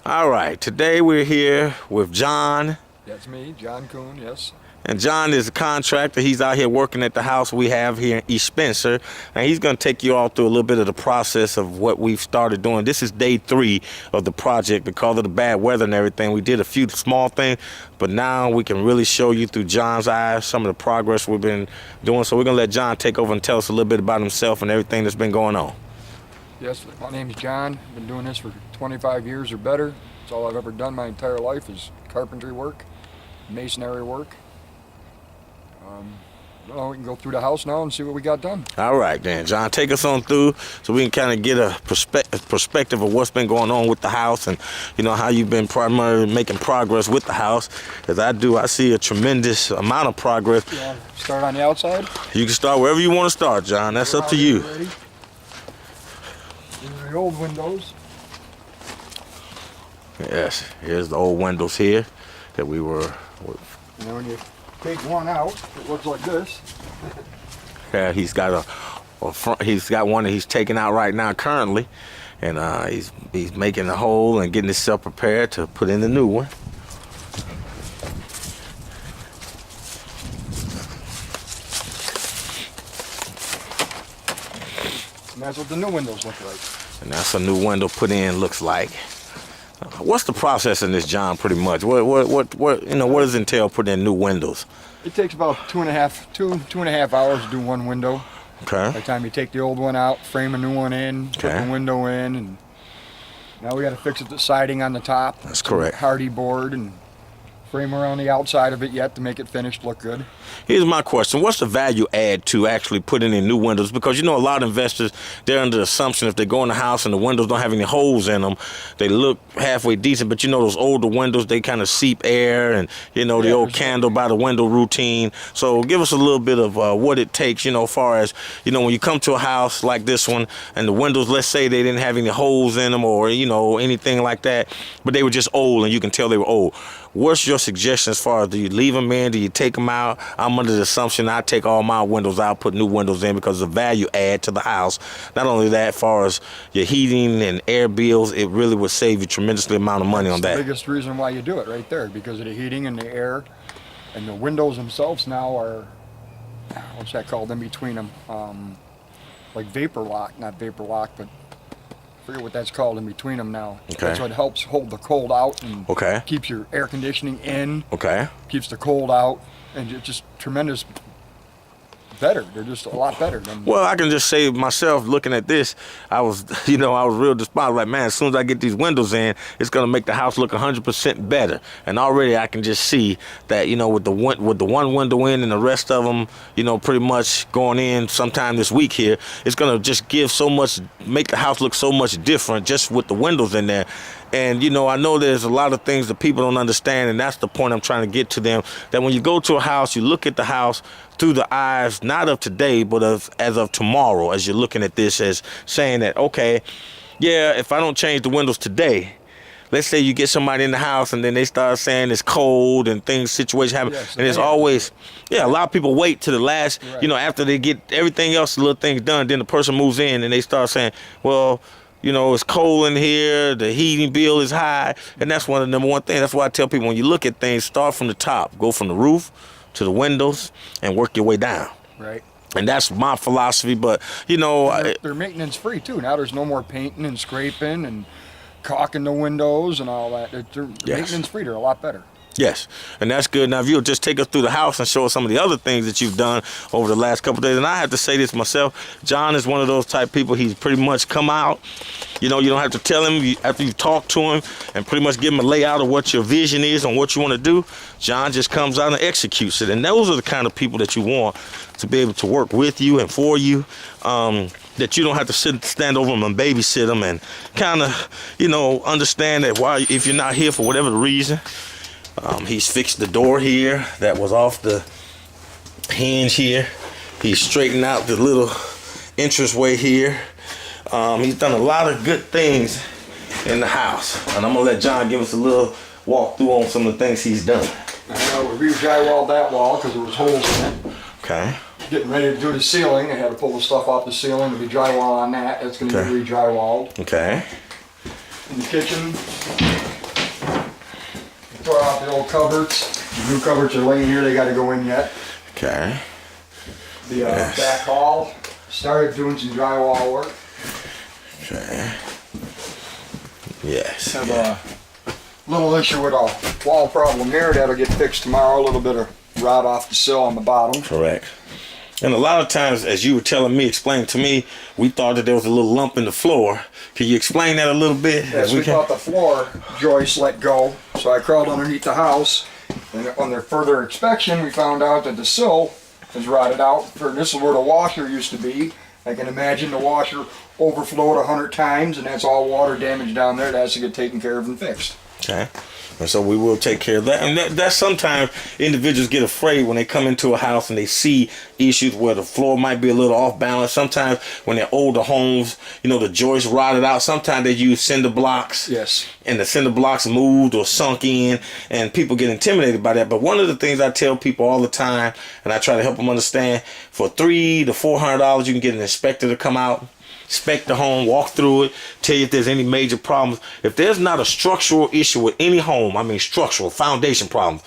All right, today we're here with John. That's me, John Kuhn, yes. And John is a contractor. He's out here working at the house we have here in East Spencer. And he's going to take you all through a little bit of the process of what we've started doing. This is day 3 of the project because of the bad weather and everything. We did a few small things, but now we can really show you through John's eyes some of the progress we've been doing. So we're going to let John take over and tell us a little bit about himself and everything that's been going on. Yes, my name's John. I've been doing this for 25 years or better. That's all I've ever done my entire life is carpentry work, masonry work. We can go through the house now and see what we got done. All right, then, John, take us on through so we can kind of get a perspective of what's been going on with the house and, you know, how you've been primarily making progress with the house. As I see a tremendous amount of progress. You want to start on the outside? You can start wherever you want to start, John. That's up to you. Ready? These are the old windows. Yes, here's the old windows here that we were. And then when you take one out, it looks like this. Yeah, he's got he's got one that he's taking out right now currently, and he's making a hole and getting himself prepared to put in the new one. And that's what the new windows look like. And that's a new window put in looks like. What's the process in this, John? Pretty much. What does it entail putting in new windows? It takes about two and a half hours to do one window. Okay. By the time you take the old one out, frame a new one in, put the window in, and now we got to fix the siding on the top. That's correct. Hardy board and frame around the outside of it yet to make it finished look good. Here's my question. What's the value add to actually putting in new windows? Because, you know, a lot of investors, they're under the assumption if they go in the house and the windows don't have any holes in them, they look halfway decent. But, you know, those older windows, they kind of seep air and, you know, the old candle by the window routine. So give us a little bit of what it takes, you know, as far as, you know, when you come to a house like this one and the windows, let's say they didn't have any holes in them or, you know, anything like that, but they were just old and you can tell they were old. What's your suggestion as far as do you leave them in? Do you take them out? I'm under the assumption I take all my windows out, put new windows in because the value add to the house. Not only that, as far as your heating and air bills, it really would save you tremendously amount of money on that. That's the biggest reason why you do it right there, because of the heating and the air. And the windows themselves now are, what's that called in between them? Like vapor lock, not vapor lock, but I forget what that's called in between them now. Okay. That's what helps hold the cold out and keeps your air conditioning in. Okay. Keeps the cold out, and it's just tremendous better. They're just a lot better than. Well, I can just say myself looking at this, I was real despondent. Like, man, as soon as I get these windows in, it's gonna make the house look 100% better. And already I can just see that, you know, with the one window in and the rest of them, you know, pretty much going in sometime this week here, it's gonna just make the house look so much different just with the windows in there. And, you know, I know there's a lot of things that people don't understand, and that's the point I'm trying to get to them, that when you go to a house, you look at the house through the eyes, not of today, but as of tomorrow, as you're looking at this as saying that, okay, yeah, if I don't change the windows today, let's say you get somebody in the house and then they start saying it's cold and situations happen. Yes, and it's always, a lot of people wait to the last, you know, after they get everything else, the little things done, then the person moves in and they start saying, well, you know, it's cold in here, the heating bill is high, and that's one of the number one things. That's why I tell people when you look at things, start from the top. Go from the roof to the windows and work your way down. Right. And that's my philosophy, but, you know... They're maintenance free, too. Now there's no more painting and scraping and caulking the windows and all that. They're maintenance free. They're a lot better. Yes, and that's good. Now, if you'll just take us through the house and show us some of the other things that you've done over the last couple of days. And I have to say this myself, John is one of those type people, he's pretty much come out. You know, you don't have to tell him after you've talked to him and pretty much give him a layout of what your vision is and what you want to do. John just comes out and executes it. And those are the kind of people that you want to be able to work with you and for you. That you don't have to stand over them and babysit them and kind of, you know, understand that if you're not here for whatever the reason. He's fixed the door here that was off the hinge here. He's straightened out the little entranceway here. He's done a lot of good things in the house. And I'm gonna let John give us a little walkthrough on some of the things he's done. We re-drywalled that wall because there was holes in it. Okay. Getting ready to do the ceiling. I had to pull the stuff off the ceiling to be drywall on that. That's gonna be re-drywalled. Okay. In the kitchen, out the old cupboards. The new cupboards are laying here. They got to go in yet. Okay. The back hall. Started doing some drywall work. Okay. Yes. Have a little issue with a wall problem here. That'll get fixed tomorrow. A little bit of rot off the sill on the bottom. Correct. And a lot of times, as you were telling me, explaining to me, we thought that there was a little lump in the floor. Can you explain that a little bit? Yes, we thought the floor joist let go. So I crawled underneath the house. And on their further inspection, we found out that the sill is rotted out. This is where the washer used to be. I can imagine the washer overflowed 100 times, and that's all water damage down there that has to get taken care of and fixed. Okay. And so we will take care of that. And that's sometimes individuals get afraid when they come into a house and they see issues where the floor might be a little off balance. Sometimes when they're older homes, you know, the joists rotted out. Sometimes they use cinder blocks. Yes. And the cinder blocks moved or sunk in, and people get intimidated by that. But one of the things I tell people all the time, and I try to help them understand, for $300 to $400, you can get an inspector to come out, inspect the home, walk through it, tell you if there's any major problems. If there's not a structural issue with any home, I mean structural, foundation problems,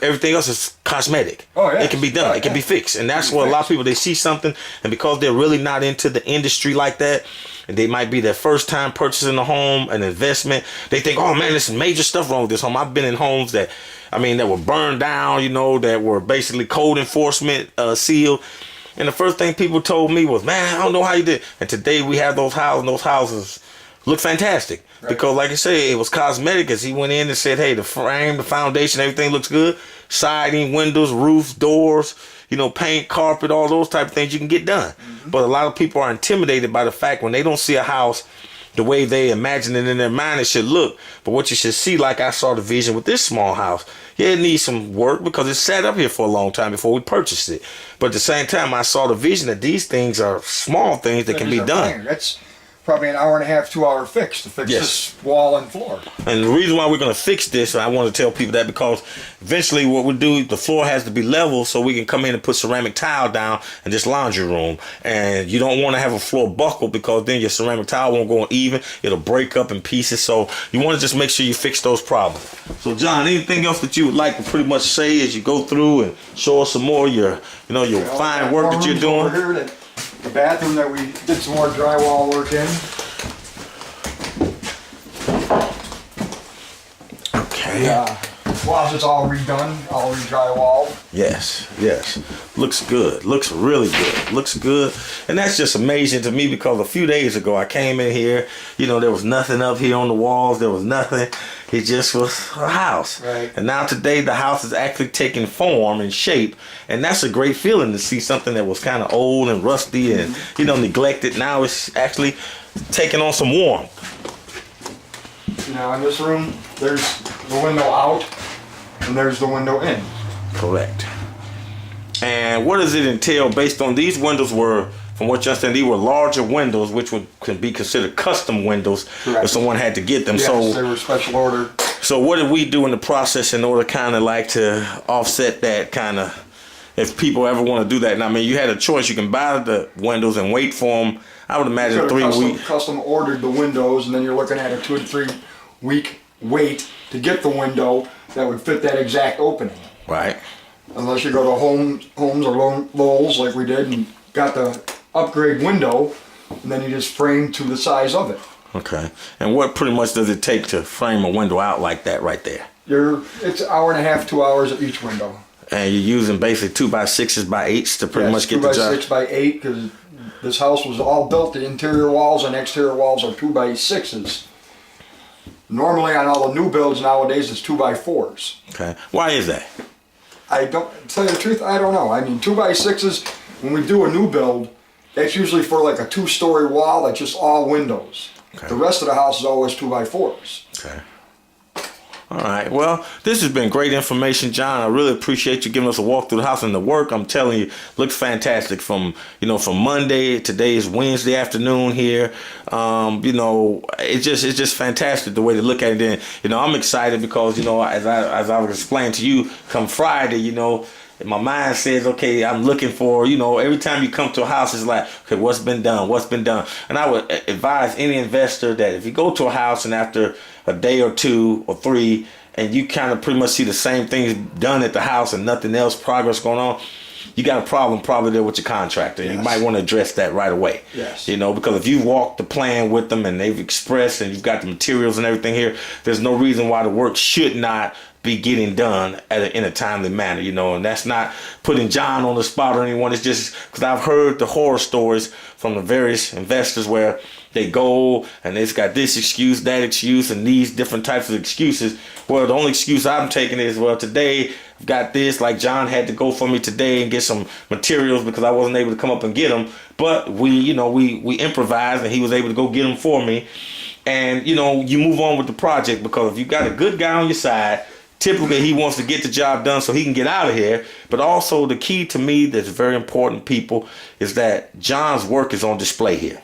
everything else is cosmetic. Oh, yeah. It can be done. It can be fixed. And that's what a lot of people, they see something, and because they're really not into the industry like that, and they might be their first time purchasing a home, an investment, they think, oh man, there's some major stuff wrong with this home. I've been in homes that, that were burned down, you know, that were basically code enforcement sealed. And the first thing people told me was, man, I don't know how you did. And today we have those houses, and those houses look fantastic. Right. Because like I say, it was cosmetic, as he went in and said, hey, the frame, the foundation, everything looks good. Siding, windows, roofs, doors, you know, paint, carpet, all those type of things you can get done. Mm-hmm. But a lot of people are intimidated by the fact when they don't see a house the way they imagine it in their mind it should look. But what you should see, like I saw the vision with this small house, yeah, it needs some work because it's sat up here for a long time before we purchased it. But at the same time, I saw the vision that these things are small things that can be done. Minor. That's probably an hour and a half, 2 hour fix to fix this wall and floor. And the reason why we're going to fix this, I want to tell people that because eventually what we do, the floor has to be level so we can come in and put ceramic tile down in this laundry room. And you don't want to have a floor buckle because then your ceramic tile won't go on even. It'll break up in pieces. So you want to just make sure you fix those problems. So John, anything else that you would like to pretty much say as you go through and show us some more of your fine work that you're doing? Over here, the bathroom that we did some more drywall work in. Okay. Yeah. Closet's all redone, all re-drywalled. Yes. Looks good. Looks really good. Looks good. And that's just amazing to me because a few days ago I came in here, there was nothing up here on the walls. There was nothing. It just was a house. Right. And now today the house is actually taking form and shape. And that's a great feeling to see something that was kind of old and rusty and, neglected. Now it's actually taking on some warmth. Now in this room, there's the window out and there's the window in. Correct. And what does it entail based on these windows were, from what you understand, these were larger windows, which could be considered custom windows. Correct. If someone had to get them. Yes, so they were special order. So what did we do in the process in order kind of like to offset that kind of, if people ever want to do that? And I mean, you had a choice. You can buy the windows and wait for them. I would imagine 3 weeks. Custom ordered the windows, and then you're looking at a 2 to 3 week wait to get the window that would fit that exact opening. Right. Unless you go to Homes or Lowe's like we did and got the upgrade window, and then you just frame to the size of it. Okay. And what pretty much does it take to frame a window out like that right there? It's an hour and a half, 2 hours at each window. And you're using basically 2x6s by 8s to pretty much get the job. 2x6 by 8 because this house was all built. The interior walls and exterior walls are 2x6s. Normally on all the new builds nowadays it's 2x4s. Okay. Why is that? I don't tell you the truth. I don't know. I mean, 2x6s when we do a new build, that's usually for like a 2-story wall that's just all windows. Okay. The rest of the house is always 2x4s. Okay. All right. Well, this has been great information, John. I really appreciate you giving us a walk through the house, and the work, I'm telling you, looks fantastic from Monday. Today is Wednesday afternoon here. It's just fantastic the way to look at it. And, I'm excited because, as I was explaining to you, come Friday, my mind says, okay, I'm looking for, every time you come to a house, it's like, okay, what's been done? And I would advise any investor that if you go to a house and after a day or 2 or 3, and you kind of pretty much see the same things done at the house and nothing else progress going on, you got a problem probably there with your contractor. Yes. You might want to address that right away. Yes. You know, because if you walked the plan with them and they've expressed and you've got the materials and everything here, there's no reason why the work should not be getting done in a timely manner, you know. And that's not putting John on the spot or anyone. It's just because I've heard the horror stories from the various investors where they go and it's got this excuse, that excuse, and these different types of excuses. Well, the only excuse I'm taking is, well, today I've got this, like John had to go for me today and get some materials because I wasn't able to come up and get them. But we improvised and he was able to go get them for me. And, you know, you move on with the project because if you got a good guy on your side, typically he wants to get the job done so he can get out of here. But also the key to me that's very important, people, is that John's work is on display here.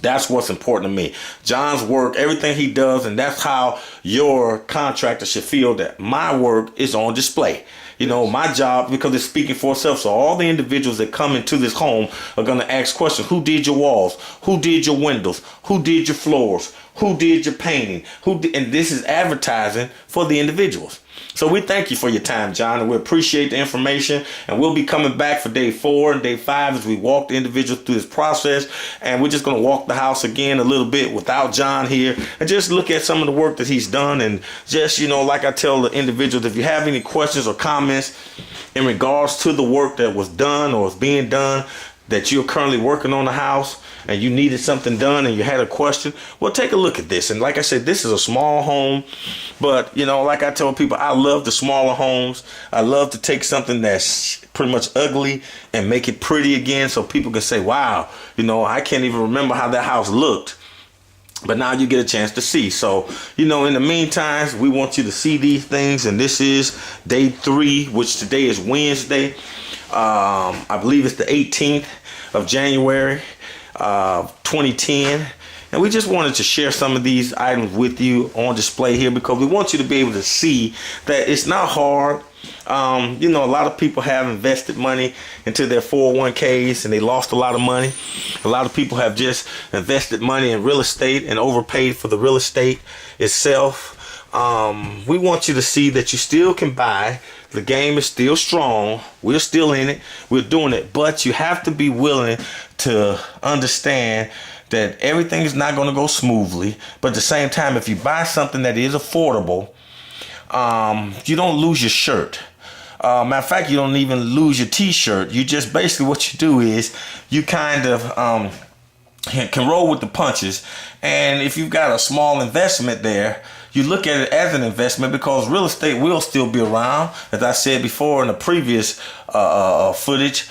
That's what's important to me. John's work, everything he does, and that's how your contractor should feel that my work is on display. You know, my job, because it's speaking for itself. So all the individuals that come into this home are going to ask questions. Who did your walls? Who did your windows? Who did your floors? Who did your painting? And this is advertising for the individuals. So we thank you for your time, John, and we appreciate the information. And we'll be coming back for day 4 and day 5 as we walk the individual through this process. And we're just going to walk the house again a little bit without John here and just look at some of the work that he's done. And just, you know, like I tell the individuals, if you have any questions or comments in regards to the work that was done or is being done, that you're currently working on the house and you needed something done and you had a question, well, take a look at this. And like I said, this is a small home, but, you know, like I tell people, I love the smaller homes. I love to take something that's pretty much ugly and make it pretty again so people can say, wow, you know, I can't even remember how that house looked. But now you get a chance to see. So, you know, in the meantime, we want you to see these things. And this is day 3, which today is Wednesday. I believe it's the 18th of January, 2010. And we just wanted to share some of these items with you on display here because we want you to be able to see that it's not hard. You know, a lot of people have invested money into their 401ks and they lost a lot of money. A lot of people have just invested money in real estate and overpaid for the real estate itself. We want you to see that you still can buy. The game is still strong. We're still in it. We're doing it. But you have to be willing to understand that everything is not going to go smoothly. But at the same time, if you buy something that is affordable, you don't lose your shirt. Matter of fact, you don't even lose your t-shirt. You just basically what you do is you kind of can roll with the punches. And if you've got a small investment there, you look at it as an investment because real estate will still be around. As I said before in the previous footage,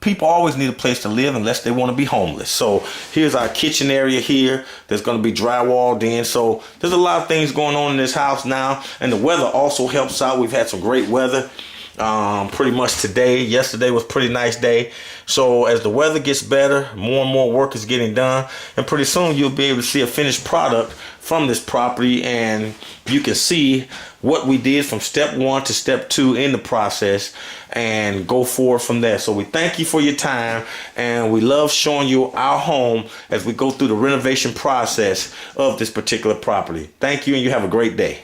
people always need a place to live unless they want to be homeless. So here's our kitchen area here. There's going to be drywalled in. So there's a lot of things going on in this house now. And the weather also helps out. We've had some great weather. Pretty much today. Yesterday was a pretty nice day. So as the weather gets better, more and more work is getting done, and pretty soon you'll be able to see a finished product from this property, and you can see what we did from step 1 to step 2 in the process and go forward from there. So we thank you for your time, and we love showing you our home as we go through the renovation process of this particular property. Thank you, and you have a great day.